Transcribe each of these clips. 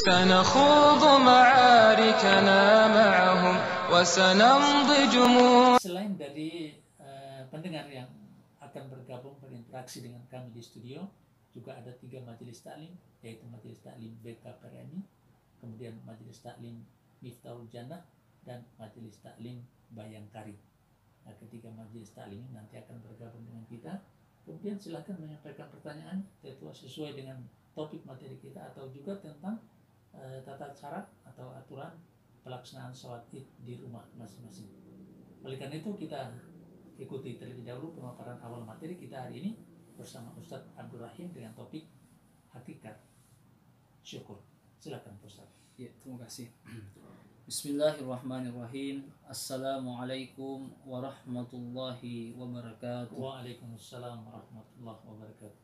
سنخوض معاركنا معهم وسنمضي جموع. Selain dari pendengar yang akan bergabung berinteraksi dengan kami di studio, juga ada 3 majelis taklim, yaitu majelis taklim BK Perani, kemudian majelis taklim Miftahul Jannah, dan majelis taklim Bayangkari. Nah, ketiga majelis taklim ini nanti akan bergabung dengan kita. Kemudian silakan menyampaikan pertanyaan sesuai dengan topik materi kita, atau juga tentang tata cara atau aturan pelaksanaan sholat id di rumah masing-masing. Oleh karena itu kita ikuti terlebih dahulu pemaparan awal materi kita hari ini bersama Ustadz Abdul Rahim dengan topik hakikat syukur. Silakan Ustadz. Ya, terima kasih. Bismillahirrahmanirrahim. Assalamualaikum warahmatullahi wabarakatuh. Waalaikumsalam warahmatullahi wabarakatuh.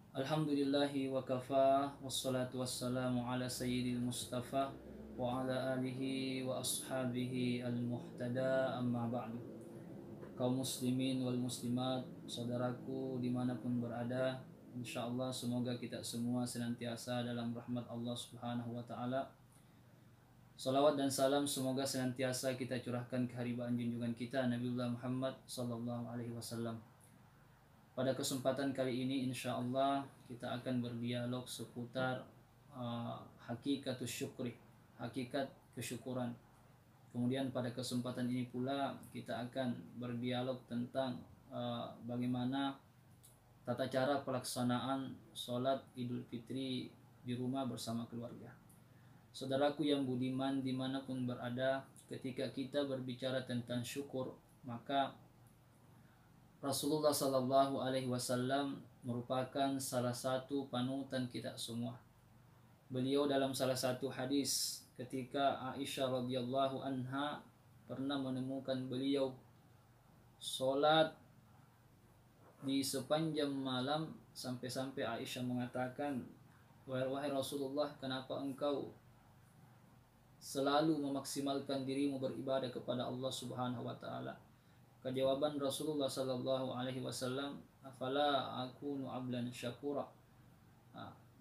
Alhamdulillahi wa kafa, wassalatu wassalamu ala sayyidil mustafa wa ala alihi wa ashabihi al-muhtada, amma ba'du. Kaum muslimin wal muslimat, saudaraku dimanapun berada, insyaallah semoga kita semua senantiasa dalam rahmat Allah subhanahu wa ta'ala. Salawat dan salam semoga senantiasa kita curahkan ke haribaan junjungan kita Nabiullah Muhammad sallallahu alaihi wasallam. Pada kesempatan kali ini insyaallah kita akan berdialog seputar hakikatus syukri, hakikat kesyukuran. Kemudian pada kesempatan ini pula kita akan berdialog tentang bagaimana tata cara pelaksanaan sholat Idul Fitri di rumah bersama keluarga. Saudaraku yang budiman dimanapun berada, ketika kita berbicara tentang syukur, maka Rasulullah Sallallahu Alaihi Wasallam merupakan salah satu panutan kita semua. Beliau dalam salah satu hadis ketika Aisyah radhiyallahu anha pernah menemukan beliau sholat di sepanjang malam, sampai-sampai Aisyah mengatakan, wahai Rasulullah, kenapa engkau selalu memaksimalkan dirimu beribadah kepada Allah Subhanahu wa taala? Kejawaban Rasulullah sallallahu alaihi wasallam, afala akunu ablan syakura.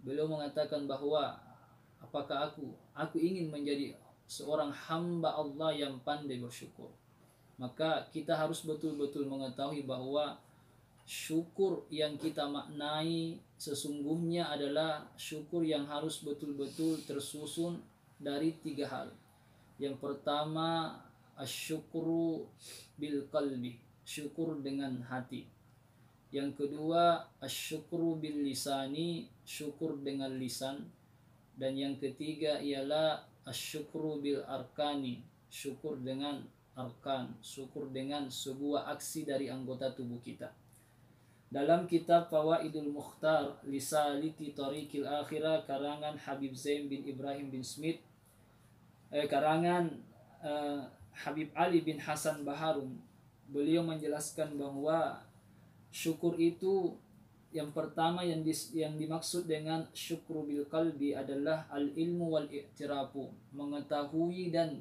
Beliau mengatakan bahwa apakah aku ingin menjadi seorang hamba Allah yang pandai bersyukur. Maka kita harus betul-betul mengetahui bahwa syukur yang kita maknai sesungguhnya adalah syukur yang harus betul-betul tersusun dari 3 hal. Yang pertama, asyukru bil qalbi, syukur dengan hati. Yang kedua, asyukru bil lisani, syukur dengan lisan. Dan yang ketiga ialah asyukru bil arkani, syukur dengan arkan, syukur dengan sebuah aksi dari anggota tubuh kita. Dalam kitab Fawaidul Mukhtar Lisaliki Tariqil Akhirah karangan Habib Zain bin Ibrahim bin Smith, karangan Habib Ali bin Hasan Baharun, beliau menjelaskan bahwa syukur itu yang pertama yang dimaksud dengan syukru bil qalbi adalah al ilmu wal i'tirafu, mengetahui dan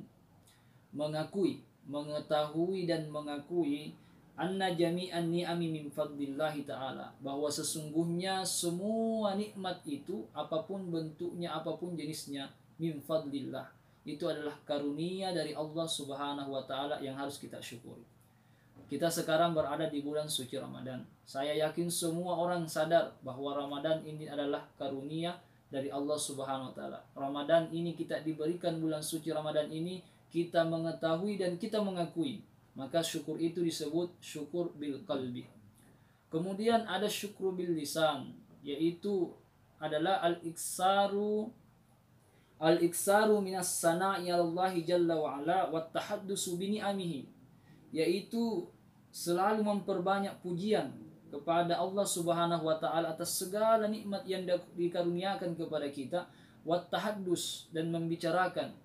mengakui anna jami'an ni'ami min fadlillahi ta'ala, bahwa sesungguhnya semua nikmat itu apapun bentuknya, apapun jenisnya, min fadlillah, itu adalah karunia dari Allah Subhanahu wa taala yang harus kita syukuri. Kita sekarang berada di bulan suci Ramadan. Saya yakin semua orang sadar bahwa Ramadan ini adalah karunia dari Allah Subhanahu wa taala. Ramadan ini kita diberikan bulan suci Ramadan ini, kita mengetahui dan kita mengakui. Maka syukur itu disebut syukur bil qalbi. Kemudian ada syukur bil lisan, yaitu adalah al-iksaru minas sana'i Allahi jalla wa ala wa tahaddusu bi ni'amihi, yaitu selalu memperbanyak pujian kepada Allah Subhanahu wa taala atas segala nikmat yang dikaruniakan kepada kita, wa tahaddus, dan membicarakan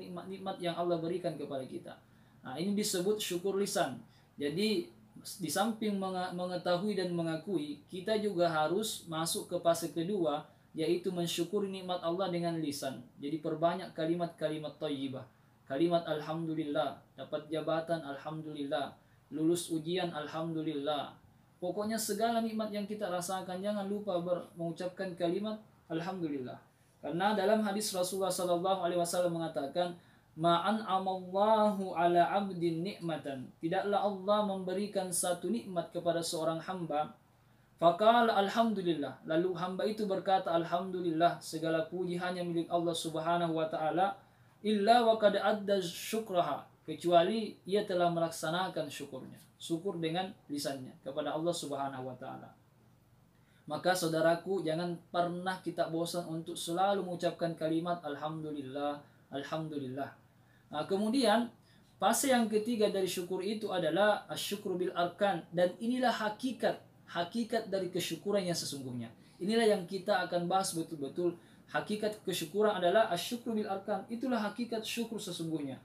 nikmat-nikmat yang Allah berikan kepada kita. Nah, ini disebut syukur lisan. Jadi di samping mengetahui dan mengakui, kita juga harus masuk ke fase kedua, yaitu mensyukuri nikmat Allah dengan lisan. Jadi perbanyak kalimat-kalimat thayyibah. Kalimat alhamdulillah, dapat jabatan alhamdulillah, lulus ujian alhamdulillah. Pokoknya segala nikmat yang kita rasakan, jangan lupa mengucapkan kalimat alhamdulillah. Karena dalam hadis Rasulullah sallallahu alaihi wasallam mengatakan, "Ma'an amallahu ala 'abdin ni'matan." Tidaklah Allah memberikan satu nikmat kepada seorang hamba. Faqala alhamdulillah. Lalu hamba itu berkata, alhamdulillah, segala puji hanya milik Allah Subhanahu wa taala, illa wa qad adda syukraha, kecuali ia telah melaksanakan syukurnya. Syukur dengan lisannya kepada Allah Subhanahu wa taala. Maka saudaraku, jangan pernah kita bosan untuk selalu mengucapkan kalimat alhamdulillah, alhamdulillah. Nah, kemudian fase yang ketiga dari syukur itu adalah asyukru bil arkan, dan inilah hakikat dari kesyukuran yang sesungguhnya. Inilah yang kita akan bahas betul-betul. Hakikat kesyukuran adalah asyukru bil arkan. Itulah hakikat syukur sesungguhnya.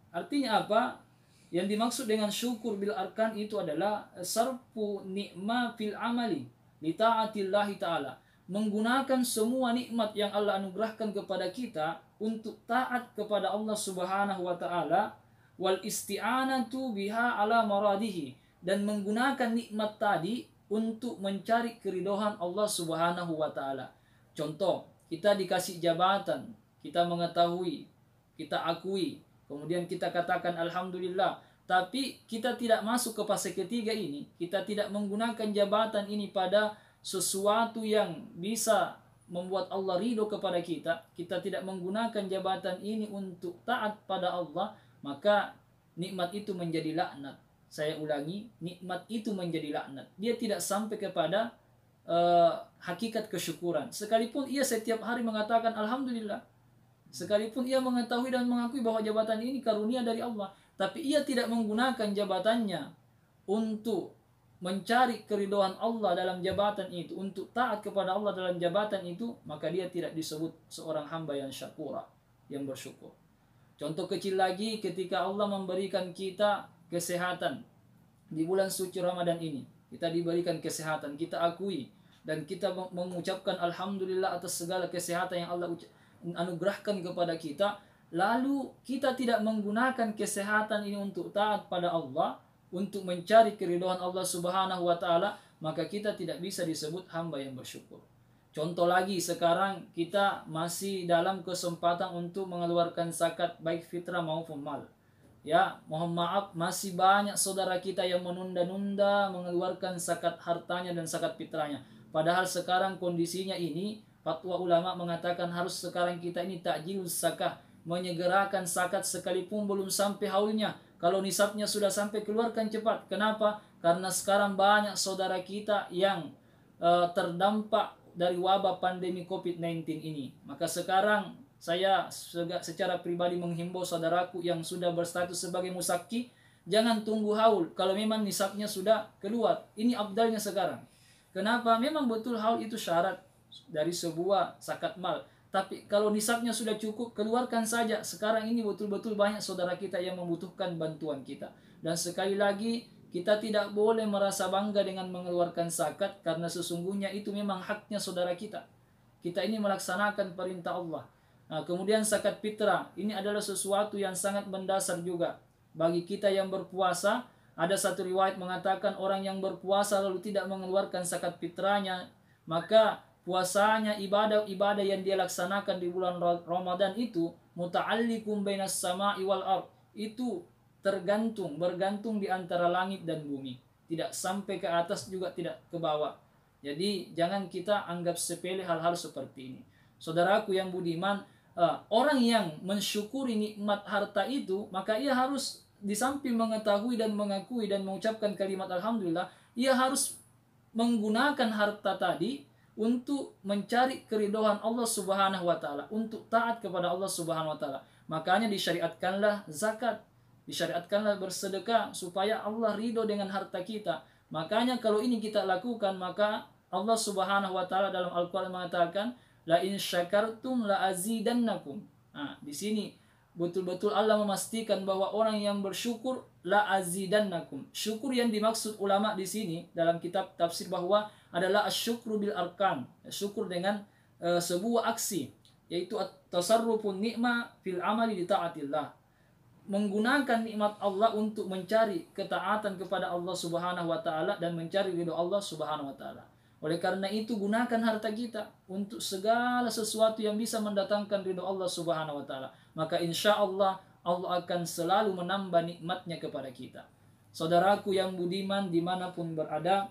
Artinya apa? Yang dimaksud dengan syukur bil arkan itu adalah sarfu ni'ma fil amali li ta'atillahi ta'ala. Menggunakan semua nikmat yang Allah anugerahkan kepada kita untuk taat kepada Allah Subhanahu wa taala, wal isti'anatu biha ala maradihi, dan menggunakan nikmat tadi untuk mencari keridhaan Allah Subhanahu wa taala. Contoh, kita dikasih jabatan, kita mengetahui, kita akui, kemudian kita katakan alhamdulillah, tapi kita tidak masuk ke fase ketiga ini. Kita tidak menggunakan jabatan ini pada sesuatu yang bisa membuat Allah ridho kepada kita. Kita tidak menggunakan jabatan ini untuk taat pada Allah, maka nikmat itu menjadi laknat. Saya ulangi, nikmat itu menjadi laknat. Dia tidak sampai kepada hakikat kesyukuran. Sekalipun ia setiap hari mengatakan alhamdulillah, sekalipun ia mengetahui dan mengakui bahwa jabatan ini karunia dari Allah, tapi ia tidak menggunakan jabatannya untuk mencari keridhaan Allah dalam jabatan itu, untuk taat kepada Allah dalam jabatan itu, maka dia tidak disebut seorang hamba yang syakura, yang bersyukur. Contoh kecil lagi, ketika Allah memberikan kita kesehatan di bulan suci Ramadan ini, kita diberikan kesehatan, kita akui dan kita mengucapkan alhamdulillah atas segala kesehatan yang Allah anugerahkan kepada kita. Lalu kita tidak menggunakan kesehatan ini untuk taat pada Allah, untuk mencari keridhaan Allah Subhanahu wa taala, maka kita tidak bisa disebut hamba yang bersyukur. Contoh lagi, sekarang kita masih dalam kesempatan untuk mengeluarkan zakat baik fitrah maupun mal. Ya, mohon maaf, masih banyak saudara kita yang menunda-nunda mengeluarkan zakat hartanya dan zakat fitrahnya. Padahal sekarang kondisinya ini, fatwa ulama mengatakan harus sekarang kita ini takjilus zakah, menyegerakan zakat sekalipun belum sampai haulnya. Kalau nisabnya sudah sampai, keluarkan cepat. Kenapa? Karena sekarang banyak saudara kita yang terdampak dari wabah pandemi COVID-19 ini. Maka sekarang saya secara pribadi menghimbau saudaraku yang sudah berstatus sebagai musaki, jangan tunggu haul. Kalau memang nisabnya sudah keluar, ini abdalnya sekarang. Kenapa? Memang betul haul itu syarat dari sebuah zakat mal. Tapi kalau nisabnya sudah cukup, keluarkan saja. Sekarang ini betul-betul banyak saudara kita yang membutuhkan bantuan kita. Dan sekali lagi, kita tidak boleh merasa bangga dengan mengeluarkan zakat, karena sesungguhnya itu memang haknya saudara kita. Kita ini melaksanakan perintah Allah. Nah, kemudian zakat fitrah, ini adalah sesuatu yang sangat mendasar juga. Bagi kita yang berpuasa, ada satu riwayat mengatakan orang yang berpuasa lalu tidak mengeluarkan zakat fitrahnya, maka puasanya, ibadah-ibadah yang dia laksanakan di bulan Ramadan itu muta'alliqum bainas sama'i wal ard, itu bergantung di antara langit dan bumi, tidak sampai ke atas juga tidak ke bawah. Jadi jangan kita anggap sepele hal-hal seperti ini. Saudaraku yang budiman, orang yang mensyukuri nikmat harta itu, maka ia harus di samping mengetahui dan mengakui dan mengucapkan kalimat alhamdulillah, ia harus menggunakan harta tadi untuk mencari keridhaan Allah Subhanahu wa taala, untuk taat kepada Allah Subhanahu wa taala. Makanya disyariatkanlah zakat, disyariatkanlah bersedekah supaya Allah ridho dengan harta kita. Makanya kalau ini kita lakukan, maka Allah Subhanahu wa taala dalam Al-Qur'an mengatakan, la in syakartum la azidannakum. Nah, di sini betul-betul Allah memastikan bahwa orang yang bersyukur la azidannakum. Syukur yang dimaksud ulama di sini dalam kitab tafsir bahwa adalah asyukru bil arkan, syukur dengan sebuah aksi, yaitu tasarrufun ni'ma fil amali li ta'atillah, menggunakan nikmat Allah untuk mencari ketaatan kepada Allah Subhanahu wa taala dan mencari ridho Allah Subhanahu wa taala. Oleh karena itu gunakan harta kita untuk segala sesuatu yang bisa mendatangkan ridho Allah Subhanahu wa taala. Maka insya Allah Allah akan selalu menambah nikmatnya kepada kita. Saudaraku yang budiman dimanapun berada,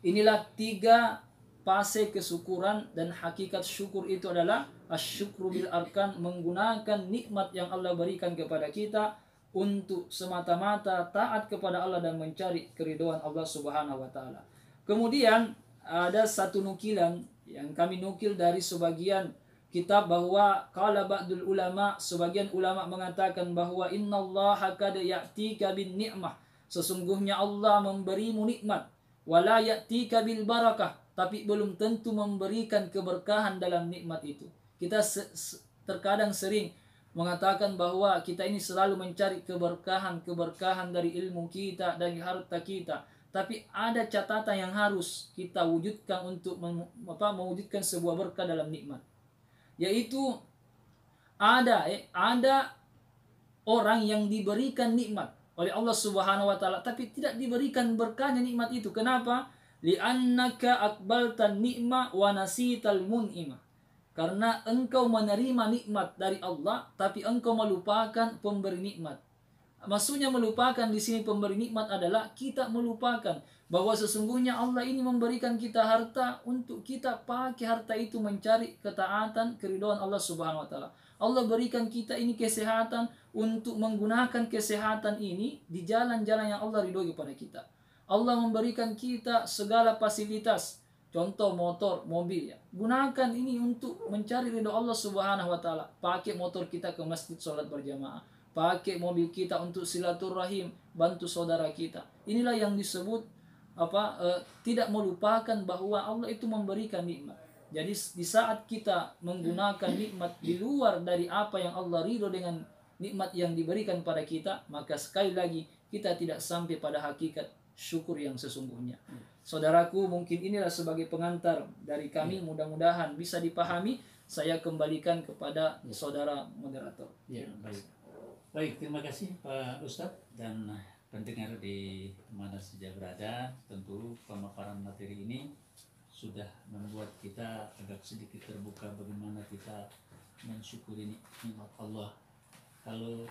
inilah 3 fase kesyukuran, dan hakikat syukur itu adalah asyukru bil arkan, menggunakan nikmat yang Allah berikan kepada kita untuk semata-mata taat kepada Allah dan mencari keridhaan Allah Subhanahu wa taala. Kemudian ada satu nukilan yang kami nukil dari sebagian kitab bahwa qala ba'dul ulama, sebagian ulama mengatakan bahwa innallaha qad ya'tika bin ni'mah, sesungguhnya Allah memberimu nikmat, wala ya'tika bil barakah, tapi belum tentu memberikan keberkahan dalam nikmat itu. Kita terkadang sering mengatakan bahwa kita ini selalu mencari keberkahan dari ilmu kita, dari harta kita. Tapi ada catatan yang harus kita wujudkan untuk mewujudkan sebuah berkah dalam nikmat. Yaitu ada orang yang diberikan nikmat oleh Allah Subhanahu wa taala tapi tidak diberikan berkahnya nikmat itu. Kenapa? Li'annaka aqbaltan ni'ma wa nasital mun'ima. Karena engkau menerima nikmat dari Allah tapi engkau melupakan pemberi nikmat. Maksudnya melupakan di sini pemberi nikmat adalah kita melupakan bahwa sesungguhnya Allah ini memberikan kita harta untuk kita pakai harta itu mencari ketaatan, keridhaan Allah Subhanahu wa taala. Allah berikan kita ini kesehatan untuk menggunakan kesehatan ini di jalan-jalan yang Allah ridhoi kepada kita. Allah memberikan kita segala fasilitas, contoh motor, mobil ya. Gunakan ini untuk mencari ridho Allah Subhanahu wa taala. Pakai motor kita ke masjid salat berjamaah. Pakai mobil kita untuk silaturahim, bantu saudara kita. Inilah yang disebut tidak melupakan bahwa Allah itu memberikan nikmat. Jadi di saat kita menggunakan nikmat di luar dari apa yang Allah ridho dengan nikmat yang diberikan pada kita, maka sekali lagi kita tidak sampai pada hakikat syukur yang sesungguhnya. Saudaraku, mungkin inilah sebagai pengantar dari kami, mudah-mudahan bisa dipahami. Saya kembalikan kepada saudara moderator. Ya, baik. Baik, terima kasih Pak Ustadz dan pendengar di mana saja berada. Tentu pemaparan materi ini sudah membuat kita agak sedikit terbuka bagaimana kita mensyukuri nikmat Allah. Kalau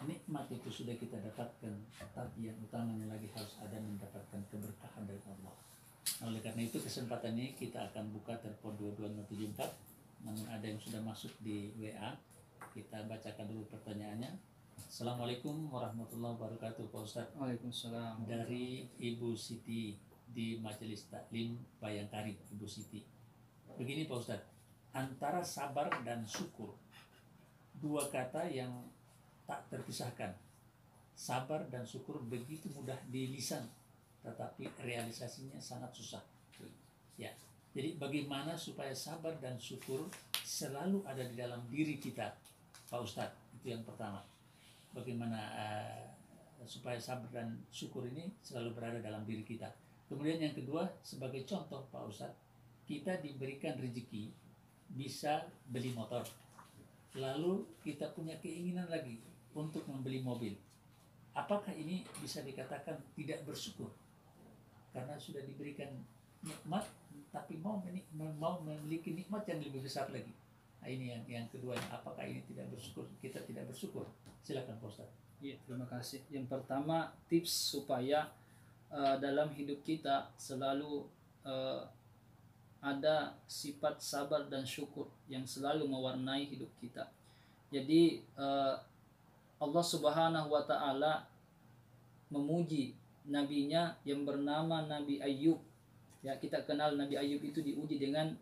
nikmat itu sudah kita dapatkan, tapi yang utamanya lagi harus ada mendapatkan keberkahan dari Allah. Oleh karena itu kesempatan ini kita akan buka telepon 2274. Namun ada yang sudah masuk di WA. Kita bacakan dulu pertanyaannya. Assalamualaikum warahmatullahi wabarakatuh, Pak Ustadz. Waalaikumsalam. Dari Ibu Siti di Majelis Taklim Bayangkari, Ibu Siti. Begini Pak Ustadz, antara sabar dan syukur, 2 kata yang tak terpisahkan. Sabar dan syukur begitu mudah di lisan, tetapi realisasinya sangat susah. Ya, jadi bagaimana supaya sabar dan syukur selalu ada di dalam diri kita, Pak Ustadz? Itu yang pertama. Bagaimana supaya sabar dan syukur ini selalu berada dalam diri kita. Kemudian yang kedua, sebagai contoh Pak Ustadz, kita diberikan rezeki bisa beli motor, lalu kita punya keinginan lagi untuk membeli mobil. Apakah ini bisa dikatakan tidak bersyukur? Karena sudah diberikan nikmat, tapi mau memiliki nikmat yang lebih besar lagi. Nah, ini yang kedua, apakah ini tidak bersyukur? Kita tidak bersyukur. Silakan Pak Ustaz. Ya, terima kasih. Yang pertama, tips supaya dalam hidup kita selalu ada sifat sabar dan syukur yang selalu mewarnai hidup kita. Jadi Allah Subhanahu wa taala memuji nabinya yang bernama Nabi Ayub. Ya, kita kenal Nabi Ayub itu diuji dengan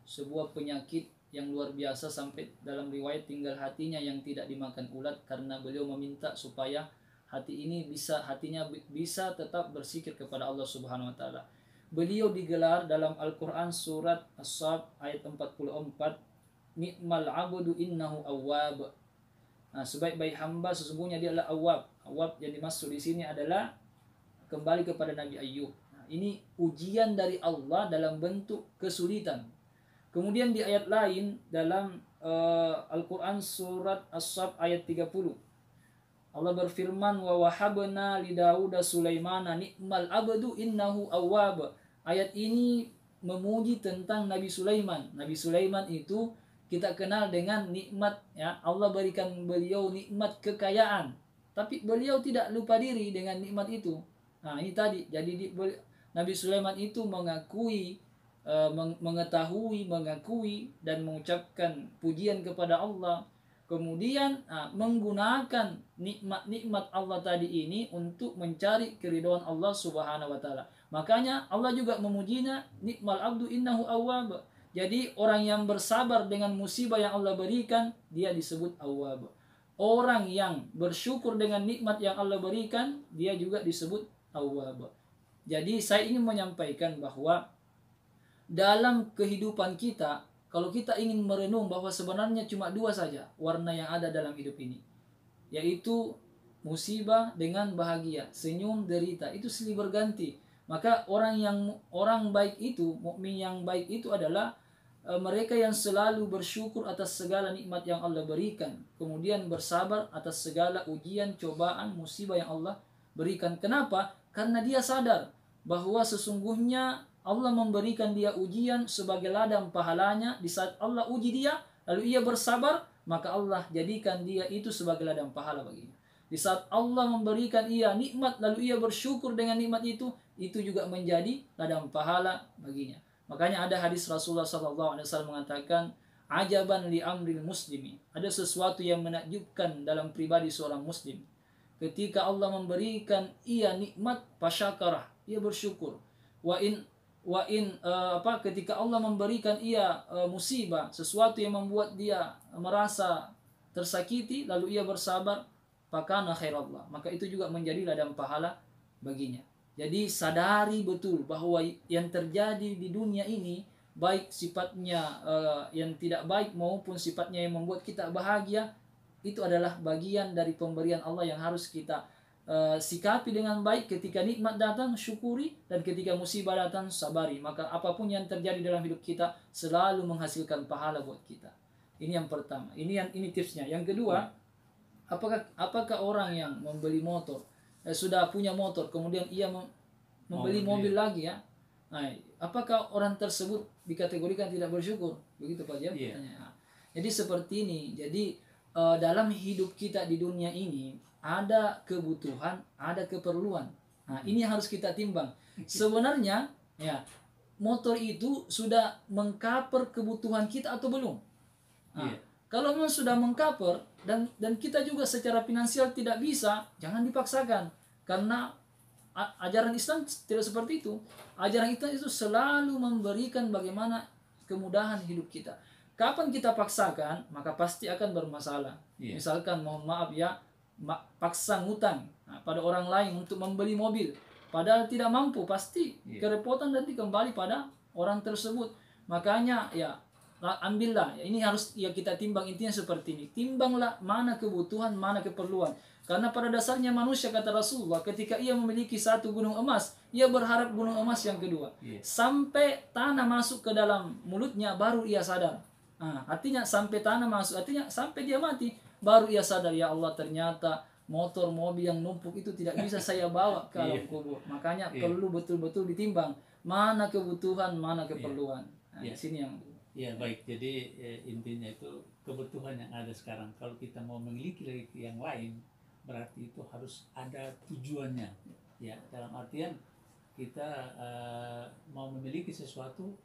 sebuah penyakit yang luar biasa sampai dalam riwayat tinggal hatinya yang tidak dimakan ulat karena beliau meminta supaya hatinya bisa tetap berzikir kepada Allah Subhanahu wa taala. Beliau digelar dalam Al-Qur'an surat As-Saff ayat 44, ni'mal 'abdu innahu awwab. Nah, sebaik-baik hamba sesungguhnya dia adalah awwab. Awwab yang dimaksud di sini adalah kembali kepada Nabi Ayub. Nah, ini ujian dari Allah dalam bentuk kesulitan. Kemudian di ayat lain dalam Al-Quran surat As-Saff ayat 30, Allah berfirman, wa wahabna li Dauda Sulaimana ni'mal abdu innahu awwab. ayat ini memuji tentang Nabi Sulaiman. Nabi Sulaiman itu kita kenal dengan nikmat, ya, Allah berikan beliau nikmat kekayaan, tapi beliau tidak lupa diri dengan nikmat itu. Nah, ini tadi. Jadi Nabi Sulaiman itu mengakui, mengakui dan mengucapkan pujian kepada Allah. Kemudian menggunakan nikmat-nikmat Allah tadi ini untuk mencari keridhaan Allah Subhanahu wa taala. Makanya Allah juga memujinya, nikmal abdu innahu awwab. Jadi orang yang bersabar dengan musibah yang Allah berikan, dia disebut awwab. Orang yang bersyukur dengan nikmat yang Allah berikan, dia juga disebut awwab. Jadi saya ingin menyampaikan bahwa dalam kehidupan kita, kalau kita ingin merenung bahwa sebenarnya cuma dua saja warna yang ada dalam hidup ini, yaitu musibah dengan bahagia, senyum derita, itu silih berganti. Maka orang baik itu, mukmin yang baik itu adalah mereka yang selalu bersyukur atas segala nikmat yang Allah berikan, kemudian bersabar atas segala ujian, cobaan, musibah yang Allah berikan. Kenapa? Karena dia sadar bahwa sesungguhnya Allah memberikan dia ujian sebagai ladang pahalanya. Di saat Allah uji dia, lalu ia bersabar, maka Allah jadikan dia itu sebagai ladang pahala baginya. Di saat Allah memberikan ia nikmat, lalu ia bersyukur dengan nikmat itu juga menjadi ladang pahala baginya. Makanya ada hadis Rasulullah SAW mengatakan, ajaban li amril muslimi. Ada sesuatu yang menakjubkan dalam pribadi seorang muslim. Ketika Allah memberikan ia nikmat, fasyakarah, ia bersyukur. Ketika Allah memberikan ia musibah, sesuatu yang membuat dia merasa tersakiti, lalu ia bersabar, fakana khairallah, maka itu juga menjadi ladang pahala baginya. Jadi sadari betul bahwa yang terjadi di dunia ini, baik sifatnya yang tidak baik maupun sifatnya yang membuat kita bahagia, itu adalah bagian dari pemberian Allah yang harus kita sikapi dengan baik. Ketika nikmat datang, syukuri, dan ketika musibah datang, sabari. Maka apapun yang terjadi dalam hidup kita selalu menghasilkan pahala buat kita. Ini yang pertama. Ini tipsnya. Yang kedua, apakah orang yang membeli motor, sudah punya motor, kemudian ia membeli mobil lagi, ya? Nah, apakah orang tersebut dikategorikan tidak bersyukur? Begitu Pak Jam? Yeah. Jadi seperti ini. Jadi dalam hidup kita di dunia ini ada kebutuhan, ada keperluan. Nah, ini harus kita timbang. Sebenarnya, ya, motor itu sudah mengcover kebutuhan kita atau belum? Nah, kalau memang sudah mengcover dan kita juga secara finansial tidak bisa, jangan dipaksakan. Karena ajaran Islam tidak seperti itu. Ajaran Islam itu selalu memberikan bagaimana kemudahan hidup kita. Kapan kita paksakan, maka pasti akan bermasalah. Misalkan, mohon maaf ya, paksa ngutang pada orang lain untuk membeli mobil, padahal tidak mampu, pasti kerepotan nanti kembali pada orang tersebut. Makanya ya, ambillah, ini harus ya kita timbang. Intinya seperti ini, timbanglah mana kebutuhan, mana keperluan. Karena pada dasarnya manusia, kata Rasulullah, ketika ia memiliki satu gunung emas, ia berharap gunung emas yang kedua. Sampai tanah masuk ke dalam mulutnya baru ia sadar. Artinya sampai tanah masuk, artinya sampai dia mati, baru ia sadar, ya Allah, ternyata motor, mobil yang numpuk itu tidak bisa saya bawa ke alam kubur. Makanya perlu betul-betul ditimbang mana kebutuhan, mana keperluan. Di sini yang baik. Jadi intinya itu kebutuhan yang ada sekarang. Kalau kita mau memiliki yang lain, berarti itu harus ada tujuannya. Ya, dalam artian kita mau memiliki sesuatu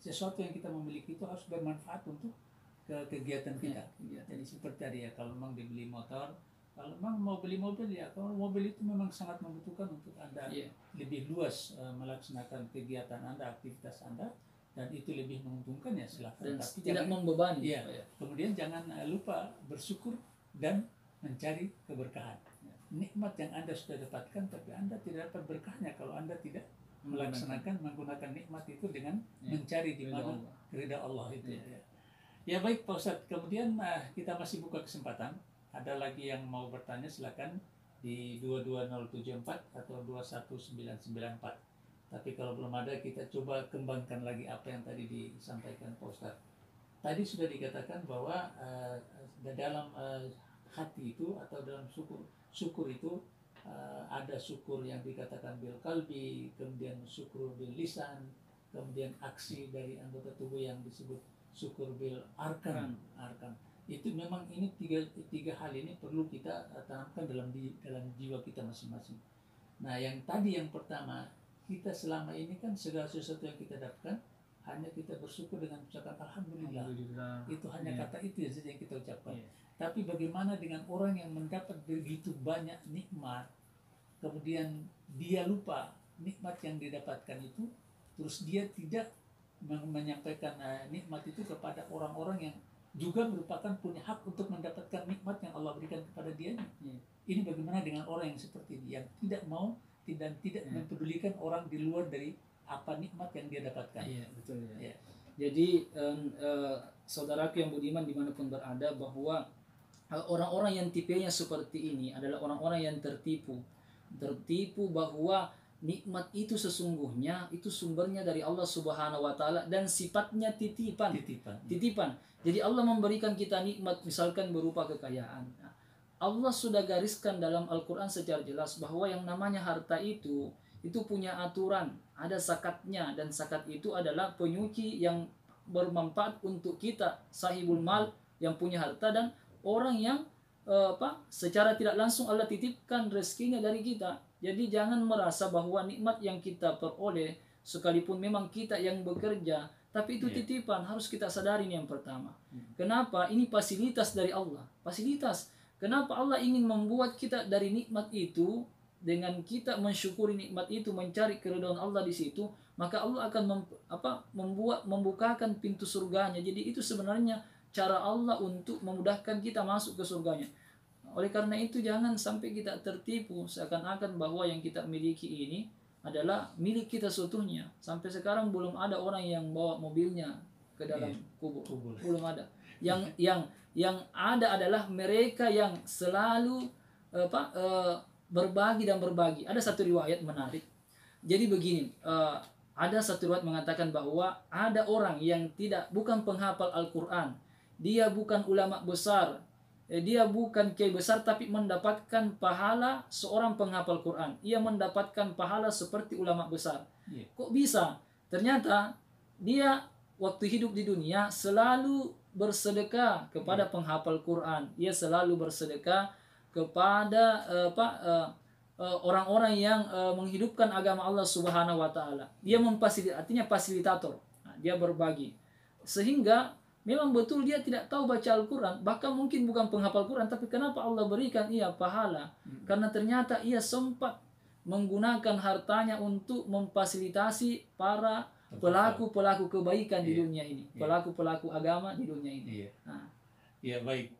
yang kita memiliki itu harus bermanfaat untuk kegiatan kita. Jadi seperti tadi ya, kalau memang dibeli motor, kalau memang mau beli mobil, ya kalau mobil itu memang sangat membutuhkan untuk Anda lebih luas melaksanakan kegiatan Anda, aktivitas Anda, dan itu lebih menguntungkan, ya silakan. Dan tapi tidak jangan membebani. Kemudian jangan lupa bersyukur dan mencari keberkahan. Nikmat yang Anda sudah dapatkan, tapi Anda tidak dapat berkahnya kalau Anda tidak menggunakan nikmat itu dengan mencari di mana ridha Allah itu. Ya baik Pak Ustadz, kemudian kita masih buka kesempatan. Ada lagi yang mau bertanya, silakan di 22074 atau 21994. Tapi kalau belum ada, kita coba kembangkan lagi apa yang tadi disampaikan Pak Ustadz. Tadi sudah dikatakan bahwa dalam hati itu atau dalam syukur itu ada syukur yang dikatakan bil qalbi, kemudian syukur bil lisan, kemudian aksi dari anggota tubuh yang disebut syukur bil arkan. Itu memang ini tiga hal ini perlu kita tanamkan dalam jiwa kita masing-masing. Nah, yang tadi yang pertama, kita selama ini kan segala sesuatu yang kita dapatkan hanya kita bersyukur dengan ucapan alhamdulillah. Itu hanya kata itu saja yang kita ucapkan. Tapi bagaimana dengan orang yang mendapat begitu banyak nikmat, kemudian dia lupa nikmat yang didapatkan itu, terus dia tidak menyampaikan nikmat itu kepada orang-orang yang juga merupakan punya hak untuk mendapatkan nikmat yang Allah berikan kepada dia. Ini bagaimana dengan orang yang seperti ini, yang tidak mau dan tidak mempedulikan orang di luar dari apa nikmat yang dia dapatkan. Iya, betul ya. Jadi saudaraku yang budiman dimanapun berada, bahwa orang-orang yang tipenya seperti ini adalah orang-orang yang tertipu bahwa nikmat itu sesungguhnya itu sumbernya dari Allah Subhanahu wa taala dan sifatnya titipan. Jadi Allah memberikan kita nikmat misalkan berupa kekayaan. Allah sudah gariskan dalam Al-Qur'an secara jelas bahwa yang namanya harta itu punya aturan, ada zakatnya, dan zakat itu adalah penyuci yang bermanfaat untuk kita, sahibul mal yang punya harta, dan orang yang secara tidak langsung Allah titipkan rezekinya dari kita. Jadi jangan merasa bahwa nikmat yang kita peroleh, sekalipun memang kita yang bekerja, tapi itu titipan. Harus kita sadari ini yang pertama. Kenapa? Ini fasilitas dari Allah. Fasilitas. Kenapa Allah ingin membuat kita dari nikmat itu, dengan kita mensyukuri nikmat itu, mencari keridhaan Allah di situ, maka Allah akan membukakan pintu surganya. Jadi itu sebenarnya cara Allah untuk memudahkan kita masuk ke surganya. Oleh karena itu jangan sampai kita tertipu seakan-akan bahwa yang kita miliki ini adalah milik kita seutuhnya. Sampai sekarang belum ada orang yang bawa mobilnya ke dalam kubur. Belum ada. Yang ada adalah mereka yang selalu berbagi dan berbagi. Ada satu riwayat menarik. Jadi begini, ada satu riwayat mengatakan bahwa ada orang yang bukan penghafal Al-Quran, dia bukan ulama besar, dia bukan kiai besar, tapi mendapatkan pahala seorang penghafal Quran. Ia mendapatkan pahala seperti ulama besar. Kok bisa? Ternyata dia waktu hidup di dunia selalu bersedekah kepada penghafal Quran. Ia selalu bersedekah kepada orang-orang yang menghidupkan agama Allah Subhanahu wa taala. Dia artinya fasilitator. Nah, dia berbagi. Sehingga memang betul dia tidak tahu baca Al-Quran, bahkan mungkin bukan penghafal Quran, tapi kenapa Allah berikan ia pahala? Karena ternyata ia sempat menggunakan hartanya untuk memfasilitasi para pelaku-pelaku kebaikan di dunia ini, pelaku-pelaku agama di dunia ini. Baik.